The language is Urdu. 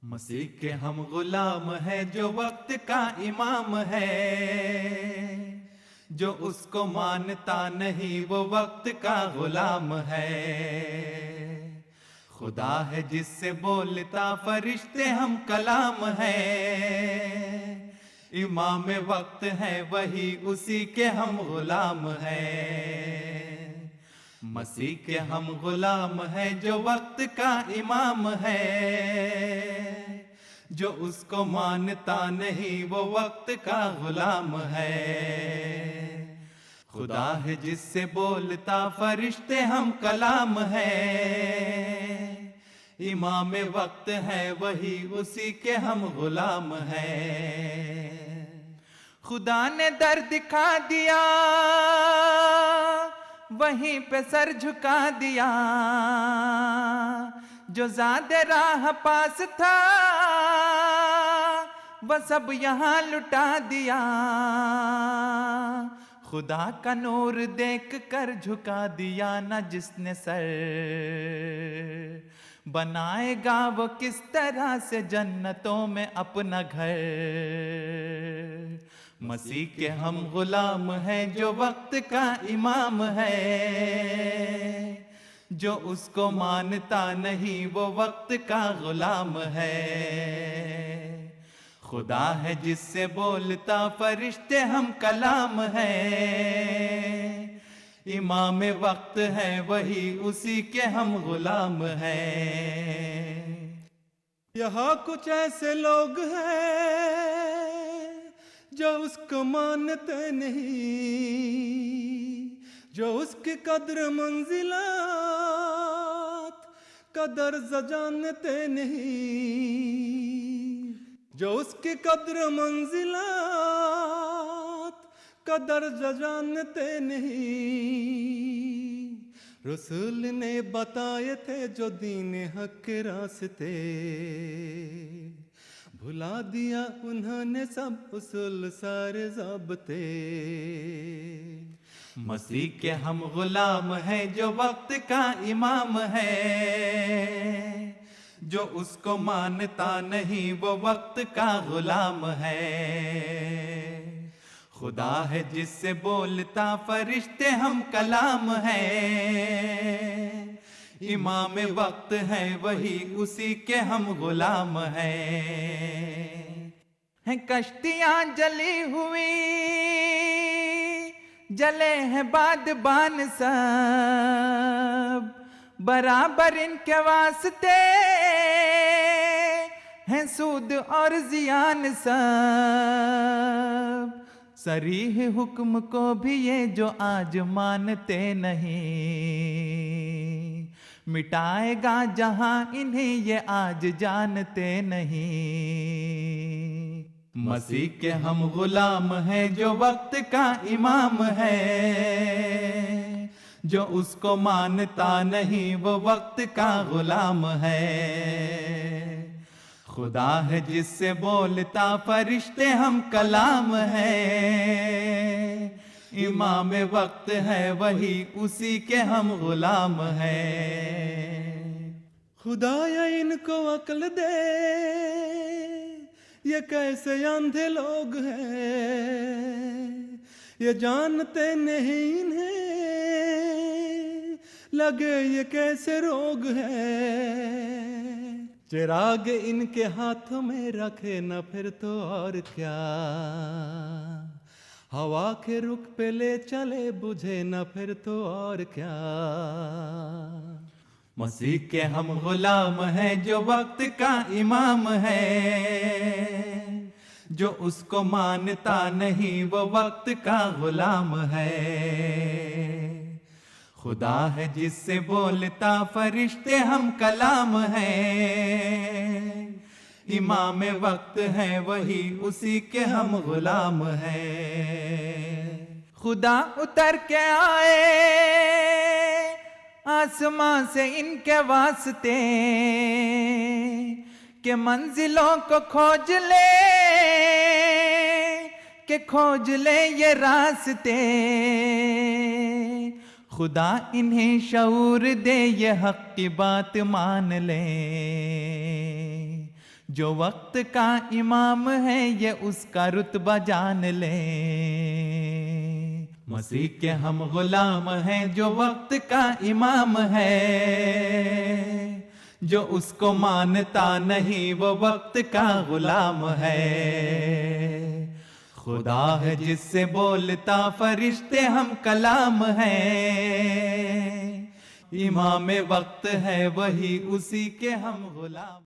مسیح کے ہم غلام ہے جو وقت کا امام ہے، جو اس کو مانتا نہیں وہ وقت کا غلام ہے۔ خدا ہے جس سے بولتا فرشتے ہم کلام ہے، امام وقت ہے وہی اسی کے ہم غلام ہیں۔ مسیح کے ہم غلام ہے جو وقت کا امام ہے، جو اس کو مانتا نہیں وہ وقت کا غلام ہے۔ خدا ہے جس سے بولتا فرشتے ہم کلام ہے، امام وقت ہے وہی اسی کے ہم غلام ہیں۔ خدا نے در دکھا دیا وہیں پہ سر جھکا دیا، جو زاد راہ پاس تھا وہ سب یہاں لٹا دیا۔ خدا کا نور دیکھ کر جھکا دیا نہ جس نے سر، بنائے گا وہ کس طرح سے جنتوں میں اپنا گھر۔ مسیح کے ہم غلام ہیں جو وقت کا امام ہے، جو اس کو مانتا نہیں وہ وقت کا غلام ہے۔ خدا ہے جس سے بولتا فرشتے ہم کلام ہے، امام وقت ہے وہی اسی کے ہم غلام ہیں۔ یہاں کچھ ایسے لوگ ہیں جو اس کو مانتے نہیں، جو اس کی قدر منزلات کا درجہ جانتے نہیں، جو اس کی قدر منزلات کا درجہ جانتے نہیں۔ رسول نے بتائے تھے جو دین حق کے راستے، بھلا دیا انہوں نے سب اصول سارے ضابطے۔ مسیح کے ہم غلام ہیں جو وقت کا امام ہے، جو اس کو مانتا نہیں وہ وقت کا غلام ہے۔ خدا ہے جس سے بولتا فرشتے ہم کلام ہے، امام وقت ہے وہی اسی کے ہم غلام ہیں۔ کشتیاں جلی ہوئی جلے ہیں بادبان سب، برابر ان کے واسطے ہیں سود اور زیان سب۔ صریح حکم کو بھی یہ جو آج مانتے نہیں، مٹائے گا جہاں انہیں یہ آج جانتے نہیں۔ مسیح کے ہم غلام ہیں جو وقت کا امام ہے، جو اس کو مانتا نہیں وہ وقت کا غلام ہے۔ خدا ہے جس سے بولتا فرشتے ہم کلام ہے، امام وقت ہے وہی اسی کے ہم غلام ہیں۔ خدایا ان کو عقل دے، یہ کیسے اندھے لوگ ہیں، یہ جانتے نہیں انہیں لگے یہ کیسے روگ ہے۔ چراغ ان کے ہاتھوں میں رکھے نہ پھر تو اور کیا، ہوا کے رخ پہ لے چلے بجھے نہ پھر تو اور کیا۔ مسیح کے ہم غلام ہیں جو وقت کا امام ہے، جو اس کو مانتا نہیں وہ وقت کا غلام ہے۔ خدا ہے جس سے بولتا فرشتے ہم کلام ہیں، امام وقت ہے وہی اسی کے ہم غلام ہیں۔ خدا اتر کے آئے آسمان سے ان کے واسطے، کہ منزلوں کو کھوج لے، کہ کھوج لے یہ راستے۔ خدا انہیں شعور دے یہ حق کی بات مان لیں، جو وقت کا امام ہے یہ اس کا رتبہ جان لے، مسیح کے ہم غلام ہیں جو وقت کا امام ہے، جو اس کو مانتا نہیں وہ وقت کا غلام ہے۔ خدا ہے جس سے بولتا فرشتے ہم کلام ہیں، امام وقت ہے وہی اسی کے ہم غلام۔